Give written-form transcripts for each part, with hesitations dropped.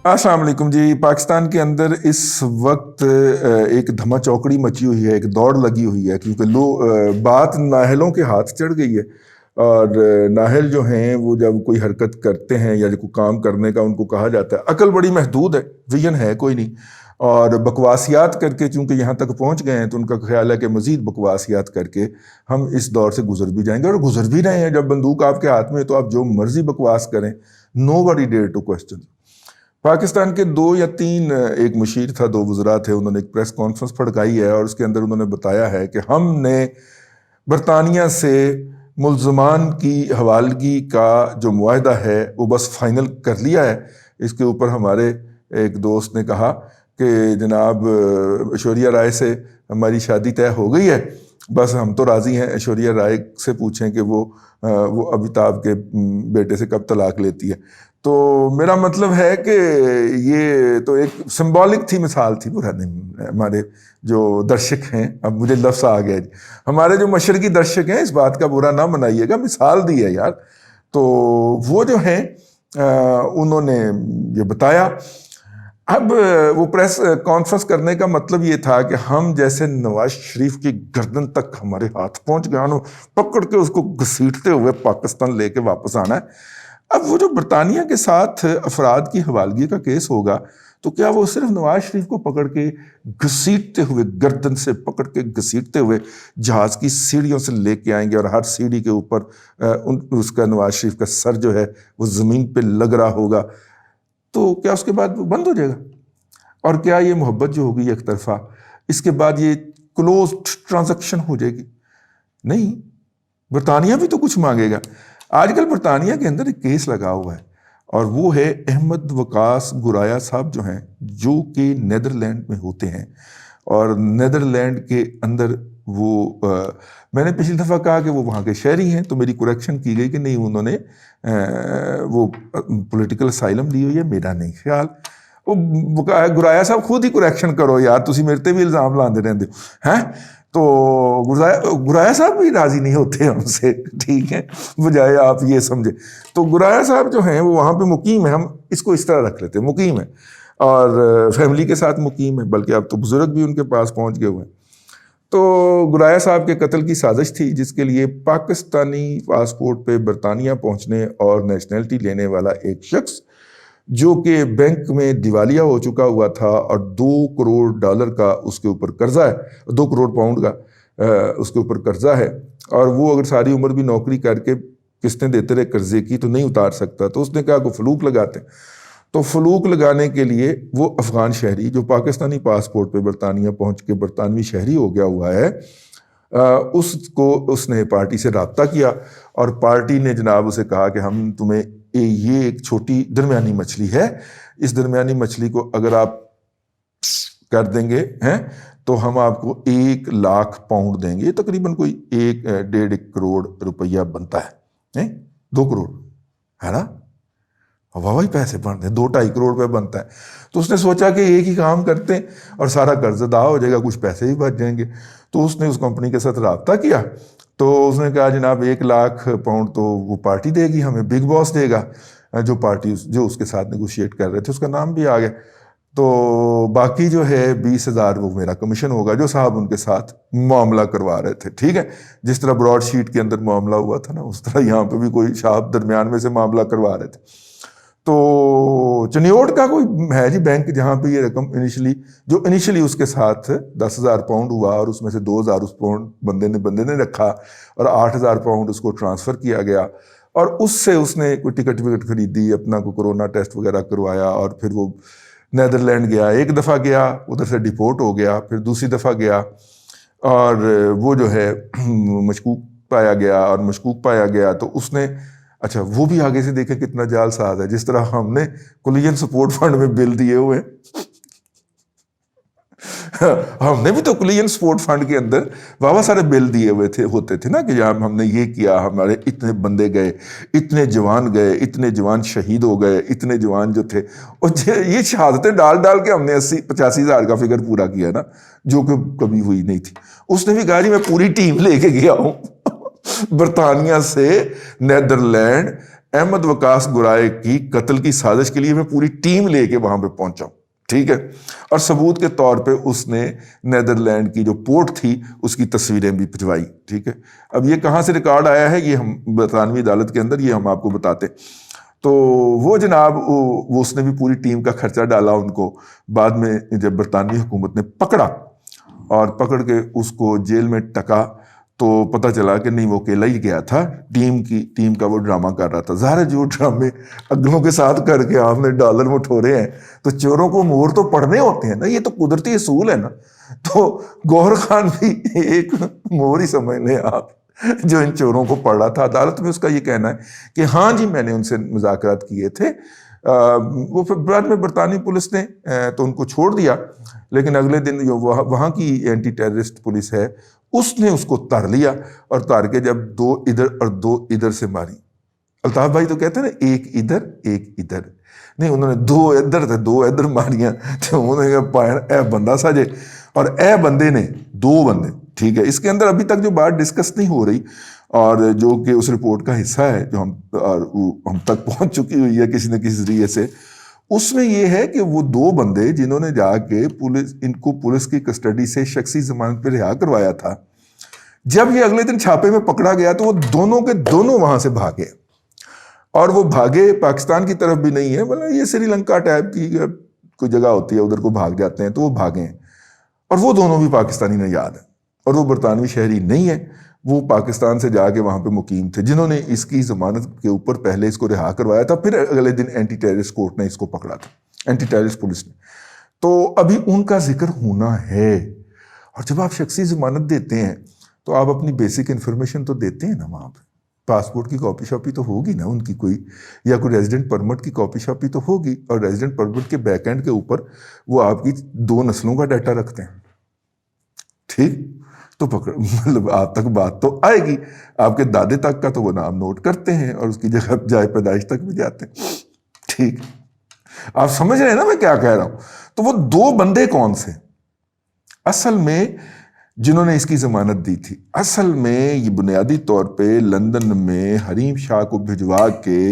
السلام علیکم جی. پاکستان کے اندر اس وقت ایک دھما چوکڑی مچی ہوئی ہے, ایک دوڑ لگی ہوئی ہے, کیونکہ بات نااہلوں کے ہاتھ چڑھ گئی ہے. اور نااہل جو ہیں وہ جب کوئی حرکت کرتے ہیں یا کوئی کام کرنے کا ان کو کہا جاتا ہے, عقل بڑی محدود ہے, ویژن ہے کوئی نہیں, اور بکواسیات کر کے چونکہ یہاں تک پہنچ گئے ہیں تو ان کا خیال ہے کہ مزید بکواسیات کر کے ہم اس دور سے گزر بھی جائیں گے, اور گزر بھی رہے ہیں. جب بندوق آپ کے ہاتھ میں تو آپ جو مرضی بکواس کریں, nobody dare to question. Pakistan کے 2 یا 3 ایک مشیر تھا, 2 وزراء تھے, انہوں نے ایک پریس کانفرنس پھڑکائی ہے اور اس کے اندر انہوں نے بتایا ہے کہ ہم نے برطانیہ سے ملزمان کی حوالگی کا جو معاہدہ ہے وہ بس فائنل کر لیا ہے. اس کے اوپر ہمارے ایک دوست نے کہا کہ جناب ایشوریا رائے سے ہماری شادی طے ہو گئی ہے, بس ہم تو راضی ہیں. ایشوریا رائے سے پوچھیں کہ وہ امیتابھ کے بیٹے سے کب طلاق لیتی ہے. تو میرا مطلب ہے کہ یہ تو ایک سمبولک تھی, مثال تھی. برا نہیں, ہمارے جو درشک ہیں, اب مجھے لفظ آ گیا جی, ہمارے جو مشرقی درشک ہیں اس بات کا برا نہ منائیے گا, مثال دی ہے یار. تو وہ جو ہیں انہوں نے یہ بتایا. اب وہ پریس کانفرنس کرنے کا مطلب یہ تھا کہ ہم جیسے نواز شریف کی گردن تک ہمارے ہاتھ پہنچ گیا, انہوں پکڑ کے اس کو گھسیٹتے ہوئے پاکستان لے کے واپس آنا ہے. اب وہ جو برطانیہ کے ساتھ افراد کی حوالگی کا کیس ہوگا تو کیا وہ صرف نواز شریف کو پکڑ کے گھسیٹتے ہوئے, گردن سے پکڑ کے گھسیٹتے ہوئے جہاز کی سیڑھیوں سے لے کے آئیں گے, اور ہر سیڑھی کے اوپر اس کا نواز شریف کا سر جو ہے وہ زمین پہ لگ رہا ہوگا, تو کیا اس کے بعد بند ہو جائے گا؟ اور کیا یہ محبت جو ہوگی ایک طرفہ, اس کے بعد یہ کلوزڈ ٹرانزیکشن ہو جائے گی؟ نہیں, برطانیہ بھی تو کچھ مانگے گا. آج کل برطانیہ کے اندر ایک کیس لگا ہوا ہے, اور وہ ہے احمد وقاص گرایا صاحب جو ہیں, جو کہ نیدرلینڈ میں ہوتے ہیں. اور نیدرلینڈ کے اندر وہ میں نے پچھلی دفعہ کہا کہ وہ وہاں کے شہری ہیں, تو میری کریکشن کی گئی کہ نہیں, انہوں نے وہ پولیٹیکل اسائلم لی ہوئی ہے. میرا نہیں خیال, وہ گرایا صاحب خود ہی کریکشن کرو یار, تسی میرے تے بھی الزام لاندے رہندے ہیں. تو گرایا صاحب بھی راضی نہیں ہوتے ہم سے, ٹھیک ہے, بجائے آپ یہ سمجھے. تو گرایا صاحب جو ہیں وہ وہاں پہ مقیم ہیں, ہم اس کو اس طرح رکھ لیتے ہیں, مقیم ہیں اور فیملی کے ساتھ مقیم ہے, بلکہ اب تو بزرگ بھی ان کے پاس پہنچ گئے ہوئے ہیں. تو گرایا صاحب کے قتل کی سازش تھی, جس کے لیے پاکستانی پاسپورٹ پہ برطانیہ پہنچنے اور نیشنلٹی لینے والا ایک شخص, جو کہ بینک میں دیوالیہ ہو چکا ہوا تھا اور $2 کروڑ کا اس کے اوپر قرضہ ہے, 2 کروڑ پاؤنڈ کا اس کے اوپر قرضہ ہے, اور وہ اگر ساری عمر بھی نوکری کر کے قسطیں دیتے رہے قرضے کی تو نہیں اتار سکتا. تو اس نے کہا کہ فلوک لگاتے ہیں. تو فلوک لگانے کے لیے وہ افغان شہری جو پاکستانی پاسپورٹ پہ برطانیہ پہنچ کے برطانوی شہری ہو گیا ہوا ہے, اس نے پارٹی سے رابطہ کیا, اور پارٹی نے جناب اسے کہا کہ ہم تمہیں یہ ایک چھوٹی درمیانی مچھلی ہے, اس درمیانی مچھلی کو اگر آپ کر دیں گے ہیں تو ہم آپ کو 1 لاکھ پاؤنڈ دیں گے. تقریباً کوئی 1.5 کروڑ روپیہ بنتا ہے, 2 کروڑ ہے نا, واہ پیسے بنتے ہیں, 2-2.5 کروڑ روپے بنتا ہے. تو اس نے سوچا کہ ایک ہی کام کرتے ہیں اور سارا قرض ادا ہو جائے گا, کچھ پیسے بھی بچ جائیں گے. تو اس نے اس کمپنی کے ساتھ رابطہ کیا, تو اس نے کہا جناب 1 لاکھ پاؤنڈ تو وہ پارٹی دے گی ہمیں, بگ باس دے گا, جو پارٹی جو اس کے ساتھ نیگوشیٹ کر رہے تھے اس کا نام بھی آ گیا. تو باقی جو ہے 20,000 وہ میرا کمیشن ہوگا, جو صاحب ان کے ساتھ معاملہ کروا رہے تھے. ٹھیک ہے, جس طرح براڈ شیٹ کے اندر معاملہ ہوا تھا نا, اس طرح یہاں پہ بھی کوئی صاحب درمیان میں سے معاملہ کروا رہے تھے. تو چنیوٹ کا کوئی ہے جی بینک, جہاں پہ یہ رقم انیشلی اس کے ساتھ 10,000 پاؤنڈ ہوا, اور اس میں سے 2,000 اس پاؤنڈ بندے نے رکھا, اور 8,000 پاؤنڈ اس کو ٹرانسفر کیا گیا, اور اس سے اس نے کوئی ٹکٹ وکٹ خریدی, اپنا کوئی کرونا ٹیسٹ وغیرہ کروایا, اور پھر وہ نیدرلینڈ گیا. 1 دفعہ گیا, ادھر سے ڈیپورٹ ہو گیا, پھر دوسری دفعہ گیا, اور وہ جو ہے مشکوک پایا گیا. تو اس نے اچھا وہ بھی آگے سے دیکھیں کتنا جال ساز ہے, جس طرح ہم نے کولیجن سپورٹ فنڈ میں بل دیے ہوئے ہیں, ہم نے بھی تو کولیجن سپورٹ فنڈ کے اندر بابا سارے بل دیے ہوئے ہوتے تھے نا, کہ یہاں ہم نے یہ کیا, ہمارے اتنے بندے گئے, اتنے جوان گئے, اتنے جوان شہید ہو گئے, اتنے جوان جو تھے, اور یہ شہادتیں ڈال کے ہم نے 85 ہزار کا فگر پورا کیا نا, جو کہ کبھی ہوئی نہیں تھی. اس نے بھی کہا جی میں پوری ٹیم لے کے گیا ہوں برطانیہ سے نیدرلینڈ, احمد وقاص گرائے کی قتل کی سازش کے لیے میں پوری ٹیم لے کے وہاں پہ پہنچا ہوں، ٹھیک ہے، اور ثبوت کے طور پہ اس نے نیدرلینڈ کی جو پورٹ تھی اس کی تصویریں بھی بھجوائی، ٹھیک ہے۔ اب یہ کہاں سے ریکارڈ آیا ہے، یہ ہم برطانوی عدالت کے اندر یہ ہم آپ کو بتاتے۔ تو وہ جناب وہ اس نے بھی پوری ٹیم کا خرچہ ڈالا ان کو، بعد میں جب برطانوی حکومت نے پکڑا اور پکڑ کے اس کو جیل میں ٹکا تو پتہ چلا کہ نہیں وہ اکیلا ہی گیا تھا، ٹیم کا وہ ڈرامہ کر رہا تھا۔ ظاہر ہے جو ڈرامے اگلوں کے ساتھ کر کے آپ نے ڈالر مٹورے ہیں تو چوروں کو مور تو پڑنے ہوتے ہیں نا، یہ تو قدرتی اصول ہے نا۔ تو گوہر خان بھی ایک مور ہی سمجھ لیں آپ جو ان چوروں کو پڑ رہا تھا۔ عدالت میں اس کا یہ کہنا ہے کہ ہاں جی میں نے ان سے مذاکرات کیے تھے۔ وہ پھر بعد میں برطانوی پولیس نے تو ان کو چھوڑ دیا، لیکن اگلے دن جو وہاں کی اینٹی ٹیررسٹ پولیس ہے اس نے اس کو تار لیا، اور تار کے جب 2 ادھر اور 2 ادھر سے ماری۔ الطاف بھائی تو کہتے ہیں نا ایک ادھر ایک ادھر، نہیں انہوں نے 2 ادھر تھے 2 ادھر ماریاں، تو انہوں نے کہا پائن اے بندہ ساجے، اور اے بندے نے 2 بندے، ٹھیک ہے۔ اس کے اندر ابھی تک جو بات ڈسکس نہیں ہو رہی اور جو کہ اس رپورٹ کا حصہ ہے جو ہم تک پہنچ چکی ہوئی ہے کسی نہ کسی ذریعے سے، اس میں یہ ہے کہ وہ 2 بندے جنہوں نے جا کے ان کو پولیس کی کسٹڈی سے شخصی ضمانت پہ رہا کروایا تھا، جب یہ اگلے دن چھاپے میں پکڑا گیا تو وہ دونوں کے دونوں وہاں سے بھاگے، اور وہ بھاگے پاکستان کی طرف بھی نہیں ہے، بلکہ یہ سری لنکا ٹائپ کی کوئی جگہ ہوتی ہے ادھر کو بھاگ جاتے ہیں، تو وہ بھاگے ہیں، اور وہ دونوں بھی پاکستانی نژاد ہیں، اور وہ برطانوی شہری نہیں ہے، وہ پاکستان سے جا کے وہاں پہ مقیم تھے، جنہوں نے اس کی ضمانت کے اوپر پہلے اس کو رہا کروایا تھا، پھر اگلے دن اینٹی ٹیررسٹ کورٹ نے اس کو پکڑا تھا، اینٹی ٹیررسٹ پولیس نے۔ تو ابھی ان کا ذکر ہونا ہے، اور جب آپ شخصی ضمانت دیتے ہیں تو آپ اپنی بیسک انفارمیشن تو دیتے ہیں نا وہاں پہ، پاسپورٹ کی کاپی شاپی تو ہوگی نا ان کی کوئی، یا کوئی ریزیڈنٹ پرمٹ کی کاپی شاپی تو ہوگی، اور ریزیڈنٹ پرمٹ کے بیک اینڈ کے اوپر وہ آپ کی 2 نسلوں کا ڈیٹا رکھتے ہیں، ٹھیک، تو مطلب آپ تک بات تو آئے گی، آپ کے دادے تک کا تو وہ نام نوٹ کرتے ہیں اور اس کی جگہ جائے پیدائش تک بھی جاتے ہیں، ٹھیک۔ آپ سمجھ رہے ہیں نا میں کیا کہہ رہا ہوں؟ تو وہ 2 بندے کون سے اصل میں جنہوں نے اس کی ضمانت دی تھی؟ اصل میں یہ بنیادی طور پہ لندن میں حریم شاہ کو بھجوا کے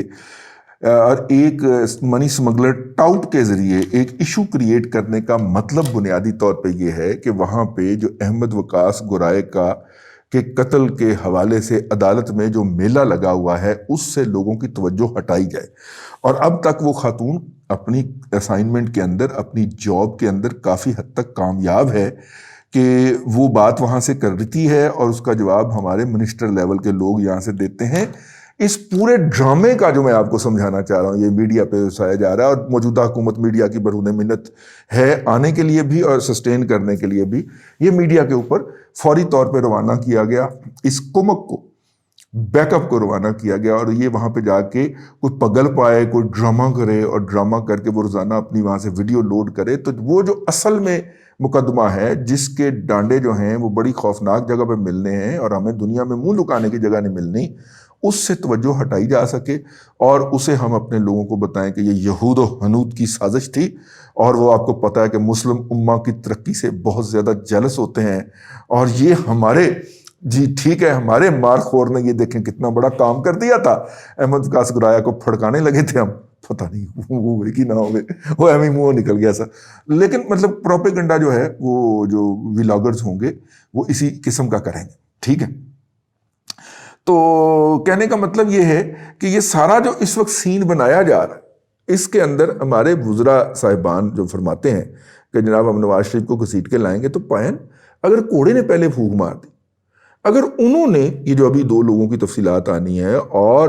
اور ایک منی سمگلر ٹاؤٹ کے ذریعے ایک ایشو کریٹ کرنے کا مطلب بنیادی طور پہ یہ ہے کہ وہاں پہ جو احمد وقاص گرائے کے قتل کے حوالے سے عدالت میں جو میلہ لگا ہوا ہے اس سے لوگوں کی توجہ ہٹائی جائے۔ اور اب تک وہ خاتون اپنی اسائنمنٹ کے اندر، اپنی جاب کے اندر کافی حد تک کامیاب ہے کہ وہ بات وہاں سے کر رہی ہے، اور اس کا جواب ہمارے منسٹر لیول کے لوگ یہاں سے دیتے ہیں۔ اس پورے ڈرامے کا جو میں آپ کو سمجھانا چاہ رہا ہوں، یہ میڈیا پہ اٹھایا جا رہا ہے، اور موجودہ حکومت میڈیا کی برہنہ منت ہے آنے کے لیے بھی اور سسٹین کرنے کے لیے بھی۔ یہ میڈیا کے اوپر فوری طور پہ روانہ کیا گیا، اس کمک کو، بیک اپ کو روانہ کیا گیا، اور یہ وہاں پہ جا کے کوئی پگل پائے، کوئی ڈرامہ کرے، اور ڈرامہ کر کے وہ روزانہ اپنی وہاں سے ویڈیو لوڈ کرے، تو وہ جو اصل میں مقدمہ ہے جس کے ڈانڈے جو ہیں وہ بڑی خوفناک جگہ پہ ملنے ہیں اور ہمیں دنیا میں منہ لکانے کی جگہ نہیں ملنی، اس سے توجہ ہٹائی جا سکے، اور اسے ہم اپنے لوگوں کو بتائیں کہ یہ یہود و حنود کی سازش تھی، اور وہ آپ کو پتہ ہے کہ مسلم امہ کی ترقی سے بہت زیادہ جیلس ہوتے ہیں، اور یہ ہمارے جی ٹھیک ہے ہمارے مار خور نے یہ دیکھیں کتنا بڑا کام کر دیا تھا، احمد وقاص گرایا کو پھڑکانے لگے تھے ہم، پتہ نہیں ہوئے کہ نہ ہوئے، وہ ایویں منہ نکل گیا سا، لیکن مطلب پروپیگنڈا جو ہے وہ جو ولاگرز ہوں گے وہ اسی قسم کا کریں گے، ٹھیک ہے۔ تو کہنے کا مطلب یہ ہے کہ یہ سارا جو اس وقت سین بنایا جا رہا ہے، اس کے اندر ہمارے وزراء صاحبان جو فرماتے ہیں کہ جناب ہم نواز شریف کو گھسیٹ کے لائیں گے، تو پائن اگر کوڑے نے پہلے پھونک مار دی، اگر انہوں نے یہ جو ابھی 2 لوگوں کی تفصیلات آنی ہے، اور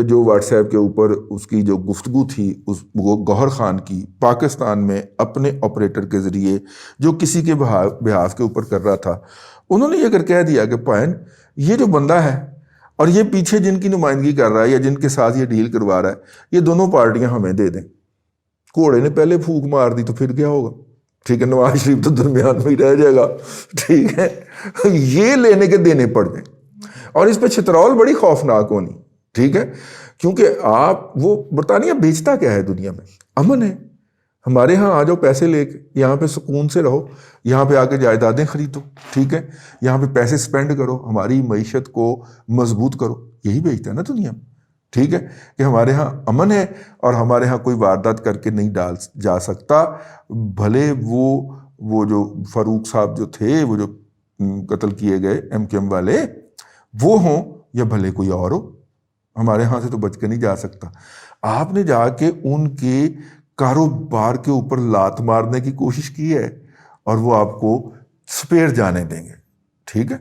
جو واٹس ایپ کے اوپر اس کی جو گفتگو تھی اس گوہر خان کی پاکستان میں اپنے آپریٹر کے ذریعے جو کسی کے بہاف کے اوپر کر رہا تھا، انہوں نے یہ اگر کہہ دیا کہ پائن یہ جو بندہ ہے اور یہ پیچھے جن کی نمائندگی کر رہا ہے یا جن کے ساتھ یہ ڈیل کروا رہا ہے، یہ دونوں پارٹیاں ہمیں دے دیں، کوڑے نے پہلے پھونک مار دی تو پھر کیا ہوگا؟ ٹھیک ہے، نواز شریف تو درمیان میں ہی رہ جائے گا، ٹھیک ہے، یہ لینے کے دینے پڑ جائیں، اور اس پہ چھترول بڑی خوفناک ہونی، ٹھیک ہے، کیونکہ وہ برطانیہ بیچتا کیا ہے دنیا میں؟ امن ہے۔ ہمارے ہاں آ جاؤ پیسے لے کے، یہاں پہ سکون سے رہو، یہاں پہ آ کے جائیدادیں خریدو، ٹھیک ہے، یہاں پہ پیسے سپینڈ کرو، ہماری معیشت کو مضبوط کرو، یہی بیچتا ہے نا دنیا میں، ٹھیک ہے، کہ ہمارے ہاں امن ہے اور ہمارے ہاں کوئی واردات کر کے نہیں ڈال جا سکتا، بھلے وہ جو فاروق صاحب جو تھے، وہ جو قتل کیے گئے MKM والے وہ ہوں یا بھلے کوئی اور ہو، ہمارے ہاں سے تو بچ کے نہیں جا سکتا۔ آپ نے جا کے ان کے کاروبار کے اوپر لات مارنے کی کوشش کی ہے اور وہ آپ کو سپیر جانے دیں گے، ٹھیک ہے؟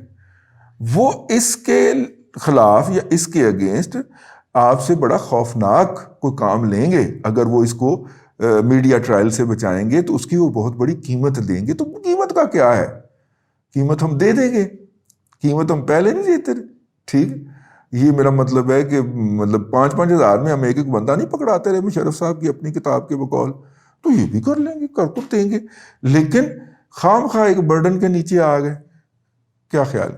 وہ اس کے خلاف یا اس کے اگینسٹ آپ سے بڑا خوفناک کوئی کام لیں گے۔ اگر وہ اس کو میڈیا ٹرائل سے بچائیں گے تو اس کی وہ بہت بڑی قیمت دیں گے۔ تو قیمت کا کیا ہے؟ قیمت ہم دے دیں گے، قیمت ہم پہلے نہیں دیتے، ٹھیک ہے؟ یہ میرا مطلب ہے کہ مطلب 5-5 ہزار میں ہم ایک ایک بندہ نہیں پکڑاتے رہے مشرف صاحب کی اپنی کتاب کے بقول، تو یہ بھی کر لیں گے، کر دیں گے، لیکن خام خواہ ایک برڈن کے نیچے آ گئے۔ کیا خیال؟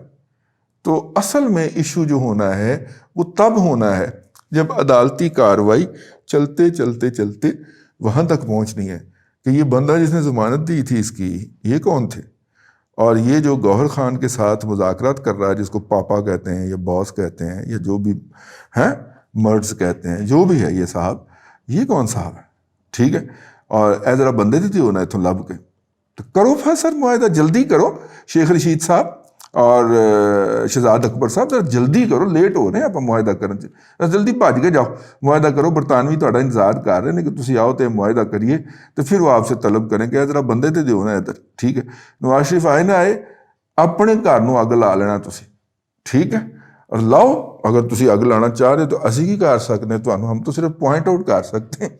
تو اصل میں ایشو جو ہونا ہے وہ تب ہونا ہے جب عدالتی کارروائی چلتے چلتے چلتے وہاں تک پہنچنی ہے کہ یہ بندہ جس نے ضمانت دی تھی اس کی، یہ کون تھے؟ اور یہ جو گوہر خان کے ساتھ مذاکرات کر رہا ہے، جس کو پاپا کہتے ہیں یا باس کہتے ہیں یا جو بھی ہیں مرڈز کہتے ہیں، جو بھی ہے یہ صاحب، یہ کون صاحب ہے؟ ٹھیک ہے، اور اے ذرا بندے دیتی ہونا ہے تو لب کے تو کرو فیصل معاہدہ، جلدی کرو شیخ رشید صاحب اور شہزاد اکبر صاحب، ذرا جلدی کرو، لیٹ ہو رہے ہیں آپ معاہدہ کرنے سے، جلدی بھاج کے جاؤ معاہدہ کرو، برطانوی تہاڈا انتظار کر رہے ہیں کہ تسی آؤ تو معاہدہ کریے، تو پھر وہ آپ سے طلب کریں کہ ذرا بندے تے دیو نا ادھر، ٹھیک ہے؟ نواز شریف آئے نہ آئے اپنے گھر نو اگ لا لینا تسی، ٹھیک ہے؟ اور لاؤ، اگر تسی اگ لانا چاہ رہے تو اسی کی کر سکتے ہیں، تمہیں ہم تو صرف پوائنٹ آؤٹ کر سکتے ہیں۔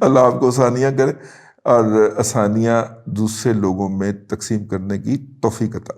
اللہ آپ کو آسانیاں کرے اور آسانیاں دوسرے لوگوں میں تقسیم کرنے کی توفیق عطا